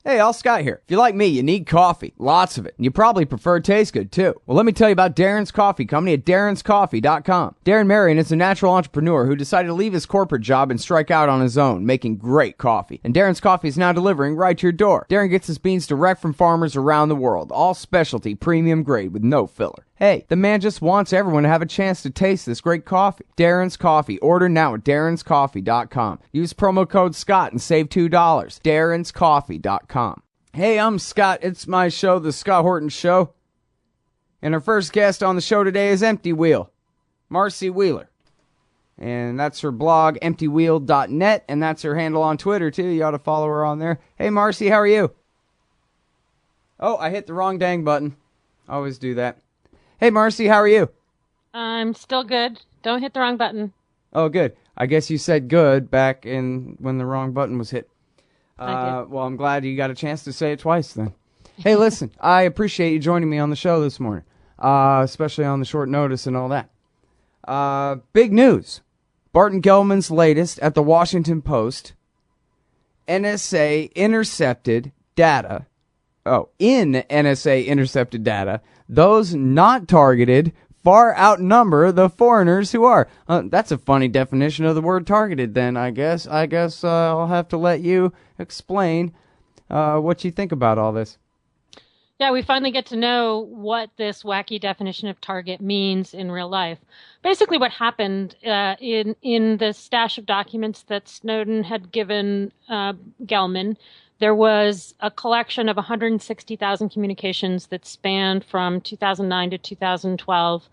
Hey, all Scott here. If you're like me, you need coffee. Lots of it. And you probably prefer it tastes good, too. Well, let me tell you about Darren's Coffee Company at darrenscoffee.com. Darren Marion is a natural entrepreneur who decided to leave his corporate job and strike out on his own, making great coffee. And Darren's Coffee is now delivering right to your door. Darren gets his beans direct from farmers around the world. All specialty, premium grade with no filler. Hey, the man just wants everyone to have a chance to taste this great coffee. Darren's Coffee. Order now at darrenscoffee.com. Use promo code Scott and save $2. darrenscoffee.com. Hey, I'm Scott. It's my show, The Scott Horton Show. And our first guest on the show today is Empty Wheel, Marcy Wheeler. And that's her blog, emptywheel.net, and that's her handle on Twitter, too. You ought to follow her on there. Hey, Marcy, how are you? Oh, I hit the wrong dang button. I always do that. Hey, Marcy, how are you? I'm still good. Don't hit the wrong button. Oh, good. I guess you said good back when the wrong button was hit. I did. Well, I'm glad you got a chance to say it twice then. Hey, listen, I appreciate you joining me on the show this morning, especially on the short notice and all that. Big news. Barton Gellman's latest at the Washington Post. NSA-intercepted data. Oh, in NSA-intercepted data, those not targeted far outnumber the foreigners who are. That's a funny definition of the word targeted then, I guess. I'll have to let you explain what you think about all this. Yeah, we finally get to know what this wacky definition of target means in real life. Basically what happened in the stash of documents that Snowden had given Gellman, there was a collection of 160,000 communications that spanned from 2009 to 2012.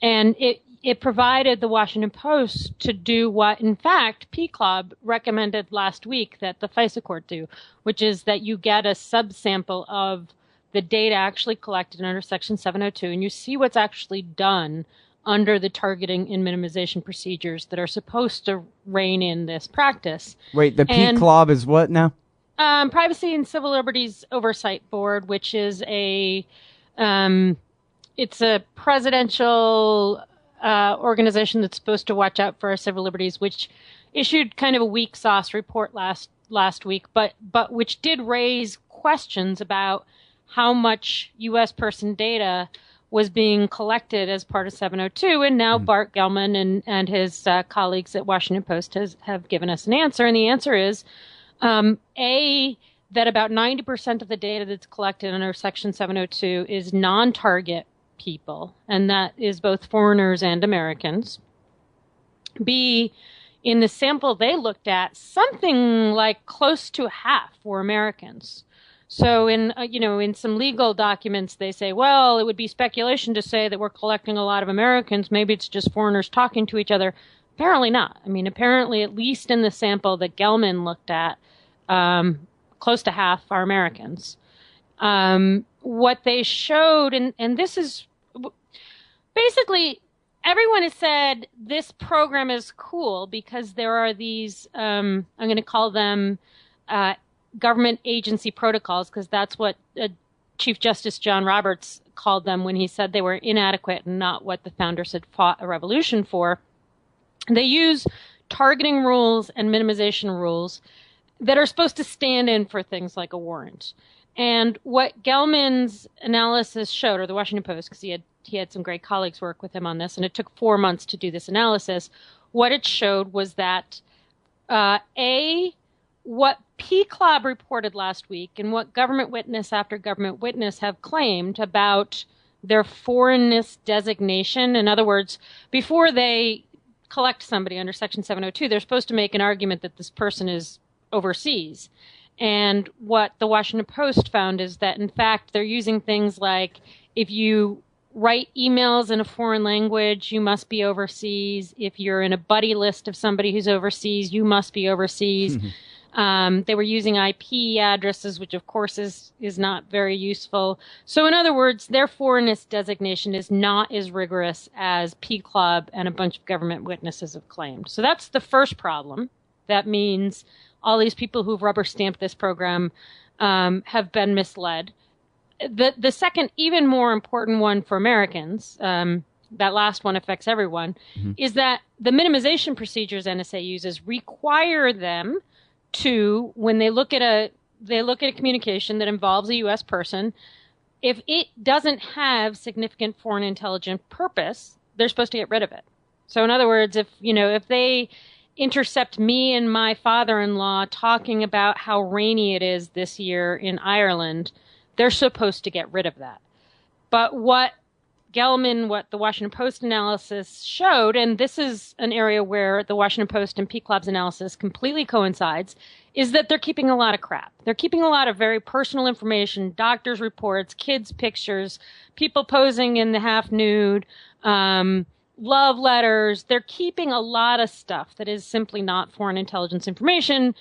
And it provided the Washington Post to do what, in fact, PCLOB recommended last week that the FISA court do, which is that you get a subsample of the data actually collected under Section 702, and you see what's actually done under the targeting and minimization procedures that are supposed to rein in this practice. Wait, the PCLOB is what now? Privacy and Civil Liberties Oversight Board, which is it's a presidential organization that's supposed to watch out for our civil liberties, which issued kind of a weak sauce report last week, but which did raise questions about how much U.S. person data was being collected as part of 702, and now Bart Gellman and his colleagues at Washington Post have given us an answer, and the answer is that about 90% of the data that's collected under Section 702 is non-target people, and that is both foreigners and Americans. B, in the sample they looked at, something like close to half were Americans. So in some legal documents, they say, well, it would be speculation to say that we're collecting a lot of Americans. Maybe it's just foreigners talking to each other. Apparently not. I mean, apparently, at least in the sample that Gellman looked at, close to half are Americans. What they showed, and this is basically everyone has said this program is cool because there are these, I'm going to call them government agency protocols, because that's what Chief Justice John Roberts called them when he said they were inadequate and not what the founders had fought a revolution for. They use targeting rules and minimization rules that are supposed to stand in for things like a warrant. And what Gellman's analysis showed, or the Washington Post, because he had some great colleagues work with him on this, and it took 4 months to do this analysis, what it showed was that, what PCLOB reported last week and what government witness after government witness have claimed about their foreignness designation. In other words, before they collect somebody under Section 702, they're supposed to make an argument that this person is overseas. And what the Washington Post found is that, in fact, they're using things like if you write emails in a foreign language, you must be overseas. If you're in a buddy list of somebody who's overseas, you must be overseas. They were using IP addresses, which of course is not very useful. So in other words, their foreignness designation is not as rigorous as PCLOB and a bunch of government witnesses have claimed. So that's the first problem. That means all these people who've rubber stamped this program have been misled. The second, even more important one for Americans, that last one affects everyone, is that the minimization procedures NSA uses require them to, when they look at a they look at a communication that involves a U.S. person. If it doesn't have significant foreign intelligence purpose, they're supposed to get rid of it. So in other words, if they intercept me and my father-in-law talking about how rainy it is this year in Ireland, they're supposed to get rid of that. But what the Washington Post analysis showed, and this is an area where the Washington Post and PCLOB's analysis completely coincides, is that they're keeping a lot of crap. They're keeping a lot of very personal information, doctors' reports, kids' pictures, people posing in the half nude, love letters. They're keeping a lot of stuff that is simply not foreign intelligence information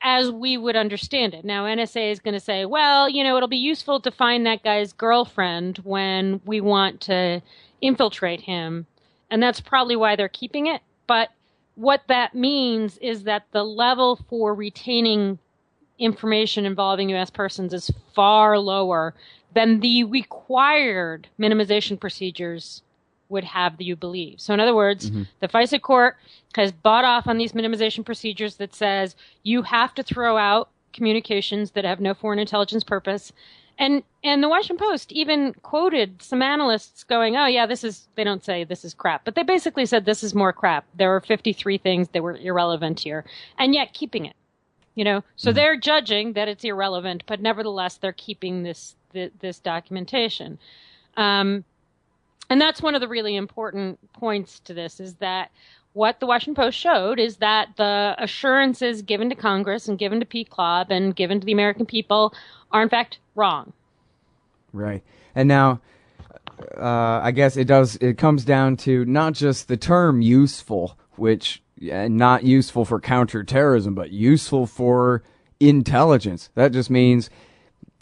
as we would understand it. Now, NSA is going to say, well, it'll be useful to find that guy's girlfriend when we want to infiltrate him. And that's probably why they're keeping it. But what that means is that the level for retaining information involving U.S. persons is far lower than the required minimization procedures would have you believe. So in other words, the FISA court has bought off on these minimization procedures that says you have to throw out communications that have no foreign intelligence purpose. And the Washington Post even quoted some analysts going, oh yeah, they don't say this is crap, but they basically said this is more crap. There were 53 things that were irrelevant here, and yet keeping it, So they're judging that it's irrelevant, but nevertheless, they're keeping this documentation. And that's one of the really important points to this, is that what the Washington Post showed is that the assurances given to Congress and given to PCLOB and given to the American people are, in fact, wrong. Right. And now, I guess it comes down to not just the term useful, which not useful for counterterrorism, but useful for intelligence. That just means,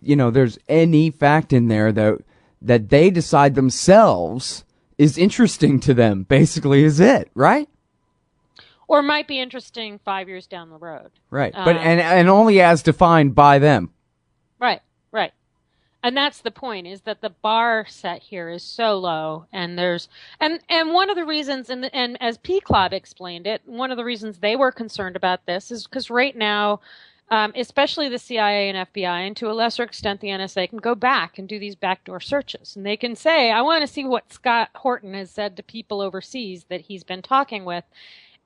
there's any fact in there that they decide themselves is interesting to them, basically, is it, right? Or might be interesting 5 years down the road. Right, but and only as defined by them. Right. And that's the point, is that the bar set here is so low, and one of the reasons, and as PCLOB explained it, one of the reasons they were concerned about this is because right now, especially the CIA and FBI, and to a lesser extent the NSA, can go back and do these backdoor searches. And they can say, I want to see what Scott Horton has said to people overseas that he's been talking with.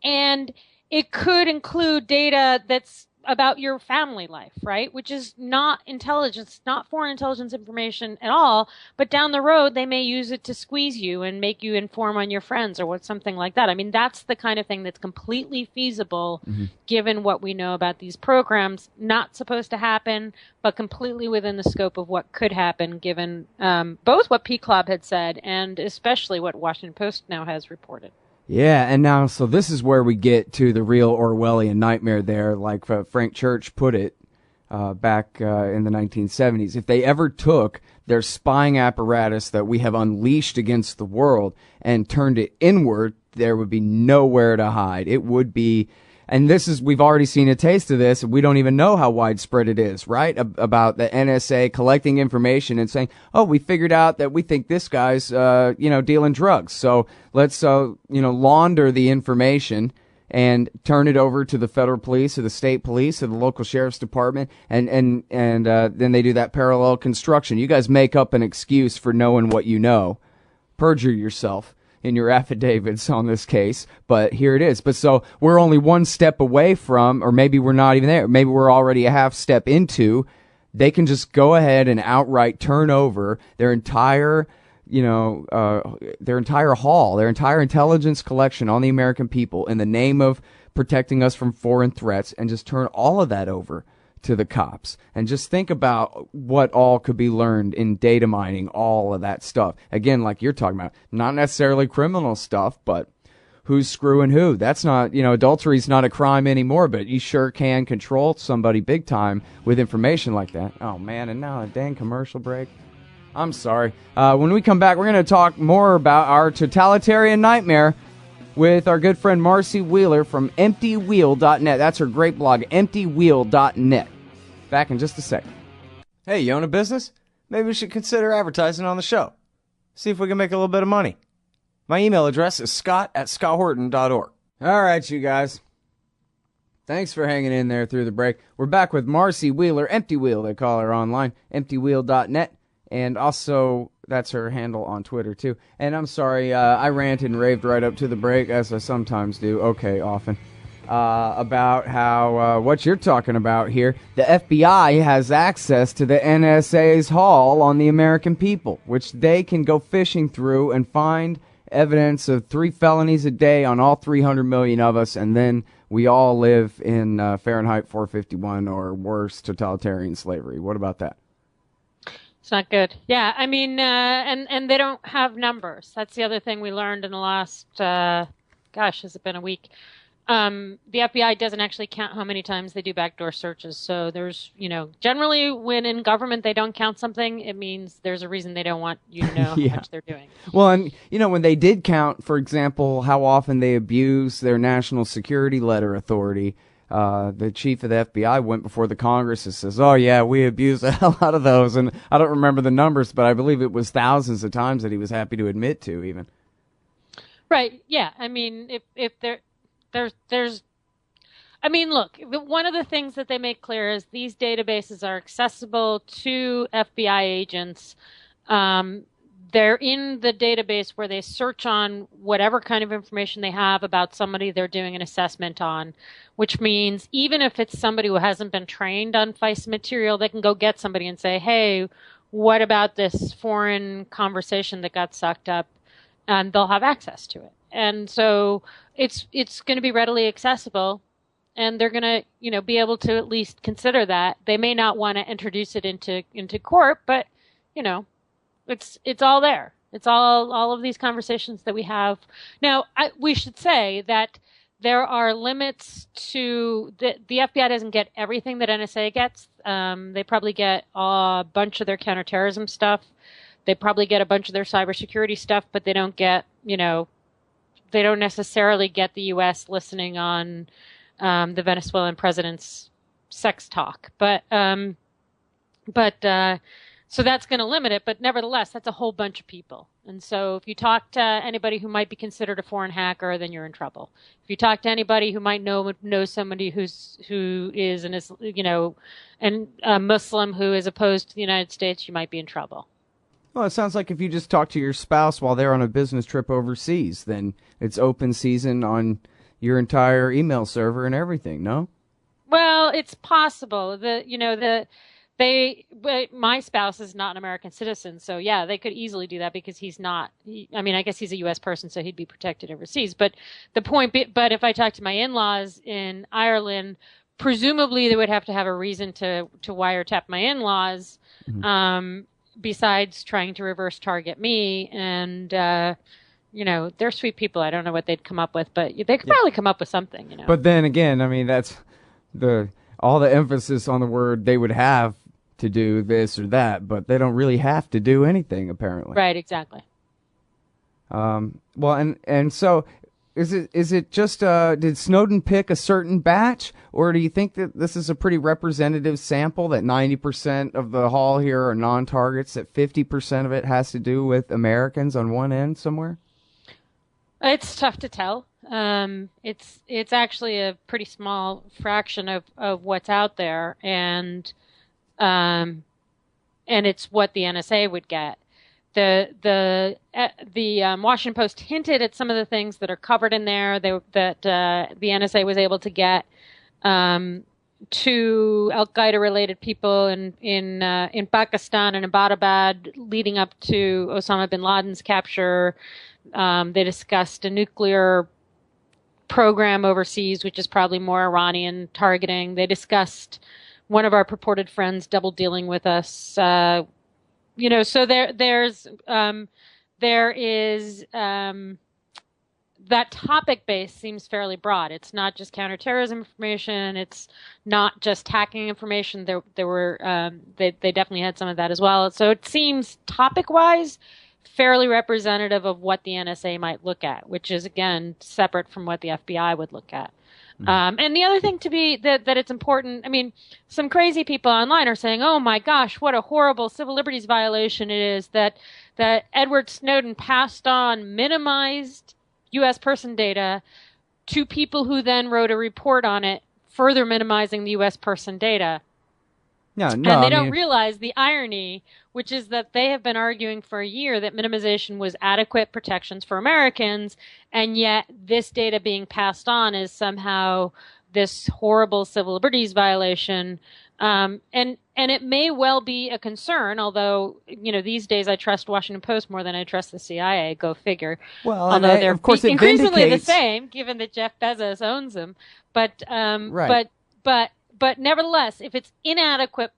And it could include data that's about your family life, right? Which is not intelligence, not foreign intelligence information at all. But down the road, they may use it to squeeze you and make you inform on your friends or something like that. I mean, that's the kind of thing that's completely feasible, given what we know about these programs. Not supposed to happen, but completely within the scope of what could happen, given both what PCLOB had said and especially what Washington Post now has reported. Yeah, and now, so this is where we get to the real Orwellian nightmare there, like Frank Church put it back in the 1970s. If they ever took their spying apparatus that we have unleashed against the world and turned it inward, there would be nowhere to hide. It would be, and we've already seen a taste of this, and we don't even know how widespread it is, right? About the NSA collecting information and saying, oh, we figured out that we think this guy's, dealing drugs. So let's, launder the information and turn it over to the federal police or the state police or the local sheriff's department. And then they do that parallel construction. You guys make up an excuse for knowing what you know. Perjure yourself in your affidavits on this case, but here it is. But so we're only one step away from, or maybe we're not even there, maybe we're already a half step into, they can just go ahead and outright turn over their entire haul, their entire intelligence collection on the American people in the name of protecting us from foreign threats, and just turn all of that over to the cops. And just think about what all could be learned in data mining, all of that stuff. Again, like you're talking about, not necessarily criminal stuff, but who's screwing who. That's not, adultery's not a crime anymore, but you sure can control somebody big time with information like that. Oh man, and now a dang commercial break. I'm sorry. When we come back, we're going to talk more about our totalitarian nightmare with our good friend Marcy Wheeler from EmptyWheel.net. That's her great blog, EmptyWheel.net. Back in just a second. Hey, you own a business? Maybe we should consider advertising on the show. See if we can make a little bit of money. My email address is scott@scotthorton.org. All right, you guys. Thanks for hanging in there through the break. We're back with Marcy Wheeler, Empty Wheel, they call her online, emptywheel.net. And also, that's her handle on Twitter, too. And I'm sorry, I ranted and raved right up to the break, as I sometimes do. Okay, often. About how, what you're talking about here, the FBI has access to the NSA's haul on the American people, which they can go fishing through and find evidence of 3 felonies a day on all 300 million of us, and then we all live in Fahrenheit 451 or worse totalitarian slavery. What about that? It's not good. Yeah, I mean, and they don't have numbers. That's the other thing we learned in the last, has it been a week? The FBI doesn't actually count how many times they do backdoor searches. So there's, generally when in government they don't count something, it means there's a reason they don't want you to know how much they're doing. Well, and, when they did count, for example, how often they abuse their national security letter authority, the chief of the FBI went before the Congress and says, oh, yeah, we abuse a hell out of those. And I don't remember the numbers, but I believe it was thousands of times that he was happy to admit to even. Right. Yeah. I mean, if there's look, one of the things that they make clear is these databases are accessible to FBI agents. They're in the database where they search on whatever kind of information they have about somebody they're doing an assessment on, which means even if it's somebody who hasn't been trained on FISA material, they can go get somebody and say, hey, what about this foreign conversation that got sucked up? And they'll have access to it. And so it's going to be readily accessible, and they're going to, be able to at least consider that. They may not want to introduce it into court, but, it's all there. It's all of these conversations that we have. Now, we should say that there are limits to the FBI doesn't get everything that NSA gets. They probably get a bunch of their counterterrorism stuff. They probably get a bunch of their cybersecurity stuff, but they don't get, they don't necessarily get the U.S. listening on the Venezuelan president's sex talk. So that's going to limit it. But nevertheless, that's a whole bunch of people. And so if you talk to anybody who might be considered a foreign hacker, then you're in trouble. If you talk to anybody who might know somebody who is a Muslim who is opposed to the United States, you might be in trouble. Well, it sounds like if you just talk to your spouse while they're on a business trip overseas, then it's open season on your entire email server and everything, no? Well, it's possible. My spouse is not an American citizen, so yeah, they could easily do that because he's not. I guess he's a U.S. person, so he'd be protected overseas. But but if I talk to my in-laws in Ireland, presumably they would have to have a reason to wiretap my in-laws. Mm-hmm. Besides trying to reverse target me, and they're sweet people. I don't know what they'd come up with, but they could probably come up with something. But then again, that's all the emphasis on the word they would have to do this or that, but they don't really have to do anything apparently. Right, exactly. Well, and so is it just did Snowden pick a certain batch, or do you think that this is a pretty representative sample, that 90% of the haul here are non-targets, that 50% of it has to do with Americans on one end somewhere? It's tough to tell. It's actually a pretty small fraction of what's out there, and it's what the NSA would get. The Washington Post hinted at some of the things that are covered in there that the NSA was able to get to Al Qaeda related people in Pakistan and Abbottabad leading up to Osama bin Laden's capture. They discussed a nuclear program overseas, which is probably more Iranian targeting. They discussed one of our purported friends double dealing with us. So there is that topic base seems fairly broad. It's not just counterterrorism information. It's not just hacking information. They definitely had some of that as well. So it seems topic wise fairly representative of what the NSA might look at, which is again separate from what the FBI would look at. And the other thing that it's important, some crazy people online are saying, oh my gosh, what a horrible civil liberties violation it is that Edward Snowden passed on minimized U.S. person data to people who then wrote a report on it further minimizing the U.S. person data. No, And they don't realize the irony, which is that they have been arguing for a year that minimization was adequate protections for Americans, and yet this data being passed on is somehow this horrible civil liberties violation. And it may well be a concern, although, these days I trust Washington Post more than I trust the CIA, go figure. Well, although they're of course it increasingly vindicates... the same, given that Jeff Bezos owns them. But nevertheless, if it's inadequate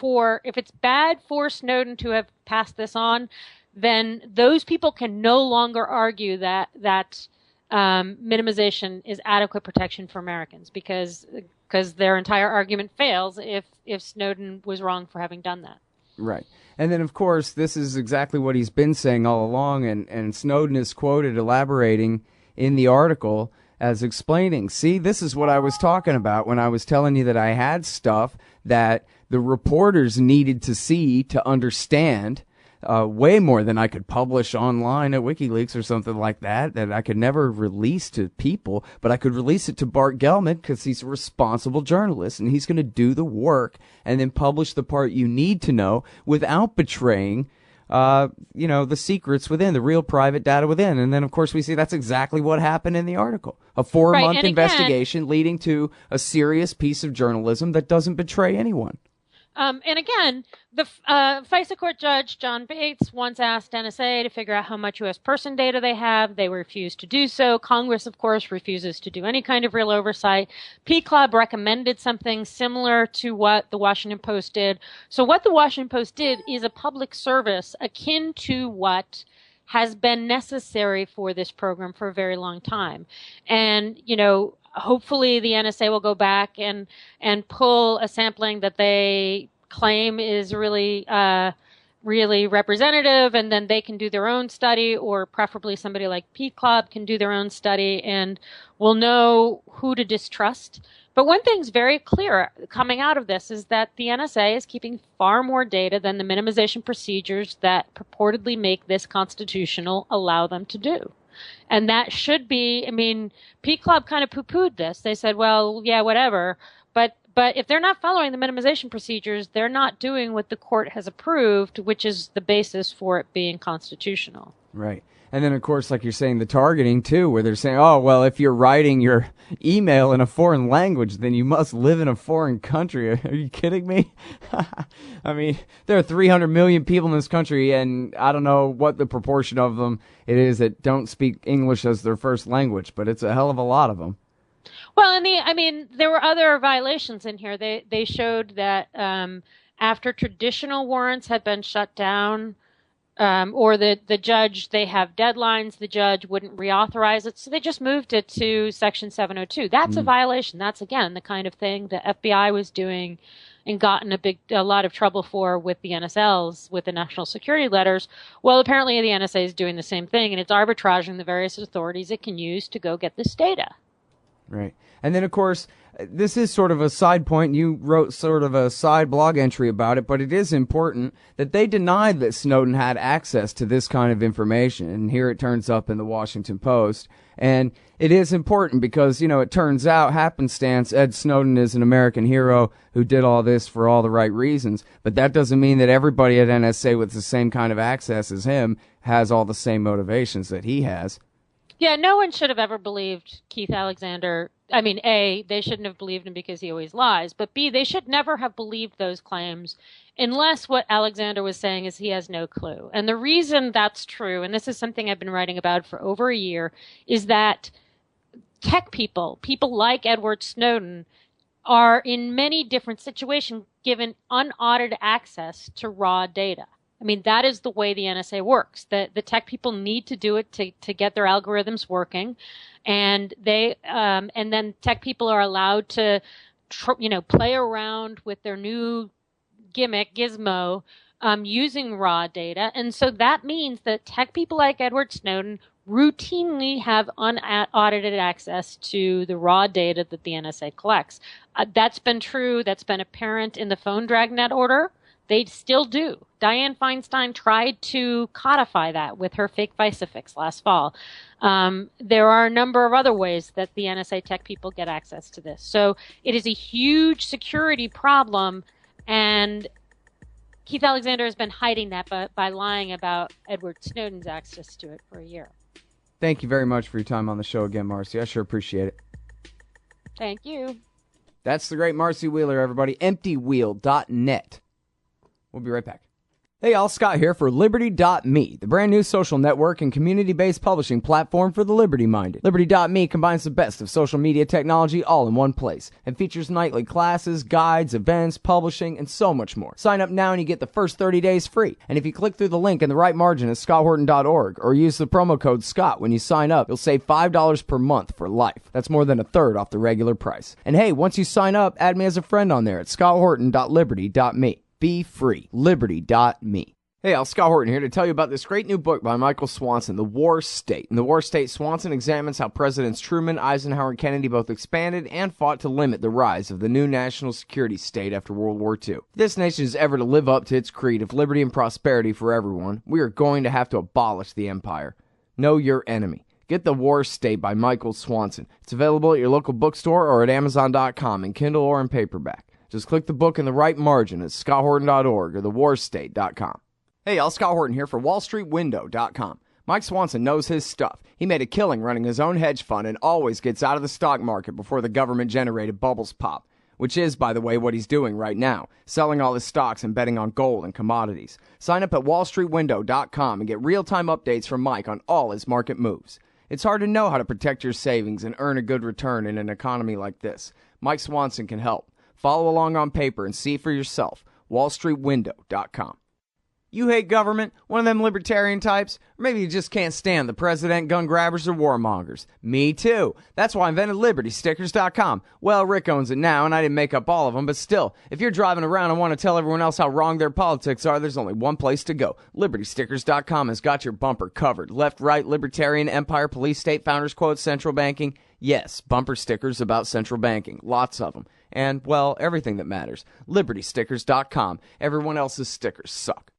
if it's bad for Snowden to have passed this on, then those people can no longer argue that minimization is adequate protection for Americans because their entire argument fails if Snowden was wrong for having done that. Right. And then, of course, this is exactly what he's been saying all along, and Snowden is quoted elaborating in the article as explaining, see, this is what I was talking about when I was telling you that I had stuff that the reporters needed to see to understand way more than I could publish online at WikiLeaks or something like that I could never release to people, but I could release it to Bart Gellman because he's a responsible journalist and he's going to do the work and then publish the part you need to know without betraying the secrets within, the real private data within. And then, of course, we see that's exactly what happened in the article. A 4-month investigation leading to a serious piece of journalism that doesn't betray anyone. And again, the FISA court judge, John Bates, once asked NSA to figure out how much U.S. person data they have. They refused to do so. Congress, of course, refuses to do any kind of real oversight. P-Club recommended something similar to what the Washington Post did. So what the Washington Post did is a public service akin to what has been necessary for this program for a very long time. And, hopefully the NSA will go back and pull a sampling that they claim is really representative, and then they can do their own study, or preferably somebody like P-Club can do their own study, and we'll know who to distrust. But one thing's very clear coming out of this is that the NSA is keeping far more data than the minimization procedures that purportedly make this constitutional allow them to do. And that should be, P-Club kind of poo-pooed this. They said, well, yeah, whatever. But if they're not following the minimization procedures, they're not doing what the court has approved, which is the basis for it being constitutional. Right. And then, of course, like you're saying, the targeting, too, where they're saying, oh, well, if you're writing your email in a foreign language, then you must live in a foreign country. Are you kidding me? There are 300 million people in this country, and I don't know what the proportion of them it is that don't speak English as their first language, but it's a hell of a lot of them. Well, there were other violations in here. They showed that after traditional warrants had been shut down, or the judge, they have deadlines, the judge wouldn't reauthorize it, so they just moved it to Section 702. That's a violation. That's, again, the kind of thing the FBI was doing and gotten a lot of trouble for with the NSLs, with the national security letters. Well, apparently the NSA is doing the same thing, and it's arbitraging the various authorities it can use to go get this data. Right. And then, of course, this is sort of a side point. You wrote sort of a side blog entry about it, but it is important that they denied that Snowden had access to this kind of information. And here it turns up in the Washington Post. And it is important because, it turns out, happenstance, Ed Snowden is an American hero who did all this for all the right reasons. But that doesn't mean that everybody at NSA with the same kind of access as him has all the same motivations that he has. Yeah, no one should have ever believed Keith Alexander. A, they shouldn't have believed him because he always lies. But B, they should never have believed those claims unless what Alexander was saying is he has no clue. And the reason that's true, and this is something I've been writing about for over a year, is that tech people like Edward Snowden, are in many different situations given unaudited access to raw data. That is the way the NSA works. The tech people need to do it to get their algorithms working, and and then tech people are allowed to, play around with their new gizmo, using raw data. And so that means that tech people like Edward Snowden routinely have unaudited access to the raw data that the NSA collects. That's been true. That's been apparent in the phone dragnet order They still do. Dianne Feinstein tried to codify that with her fake Visifix last fall. There are a number of other ways that the NSA tech people get access to this. So it is a huge security problem, and Keith Alexander has been hiding that by lying about Edward Snowden's access to it for a year. Thank you very much for your time on the show again, Marcy. I sure appreciate it. Thank you. That's the great Marcy Wheeler, everybody. EmptyWheel.net. We'll be right back. Hey, y'all, Scott here for Liberty.me, the brand new social network and community-based publishing platform for the liberty-minded. Liberty.me combines the best of social media technology all in one place and features nightly classes, guides, events, publishing, and so much more. Sign up now and you get the first 30 days free. And if you click through the link in the right margin at scotthorton.org or use the promo code SCOTT when you sign up, you'll save $5 per month for life. That's more than a third off the regular price. And hey, once you sign up, add me as a friend on there at scotthorton.liberty.me. Be free. Liberty.me. Hey, I'm Scott Horton here to tell you about this great new book by Michael Swanson, The War State. In The War State, Swanson examines how Presidents Truman, Eisenhower, and Kennedy both expanded and fought to limit the rise of the new national security state after World War II. If this nation is ever to live up to its creed of liberty and prosperity for everyone, we are going to have to abolish the empire. Know your enemy. Get The War State by Michael Swanson. It's available at your local bookstore or at Amazon.com in Kindle or in paperback. Just click the book in the right margin at scotthorton.org or thewarstate.com. Hey, y'all, Scott Horton here for wallstreetwindow.com. Mike Swanson knows his stuff. He made a killing running his own hedge fund and always gets out of the stock market before the government-generated bubbles pop, which is, by the way, what he's doing right now, selling all his stocks and betting on gold and commodities. Sign up at wallstreetwindow.com and get real-time updates from Mike on all his market moves. It's hard to know how to protect your savings and earn a good return in an economy like this. Mike Swanson can help. Follow along on paper and see for yourself. wallstreetwindow.com. You hate government? One of them libertarian types? Or maybe you just can't stand the president, gun grabbers, or warmongers. Me too. That's why I invented LibertyStickers.com. Well, Rick owns it now, and I didn't make up all of them, but still, if you're driving around and want to tell everyone else how wrong their politics are, there's only one place to go. LibertyStickers.com has got your bumper covered. Left, right, libertarian, empire, police, state, founders quote, central banking. Yes, bumper stickers about central banking. Lots of them. And, well, everything that matters. LibertyStickers.com. Everyone else's stickers suck.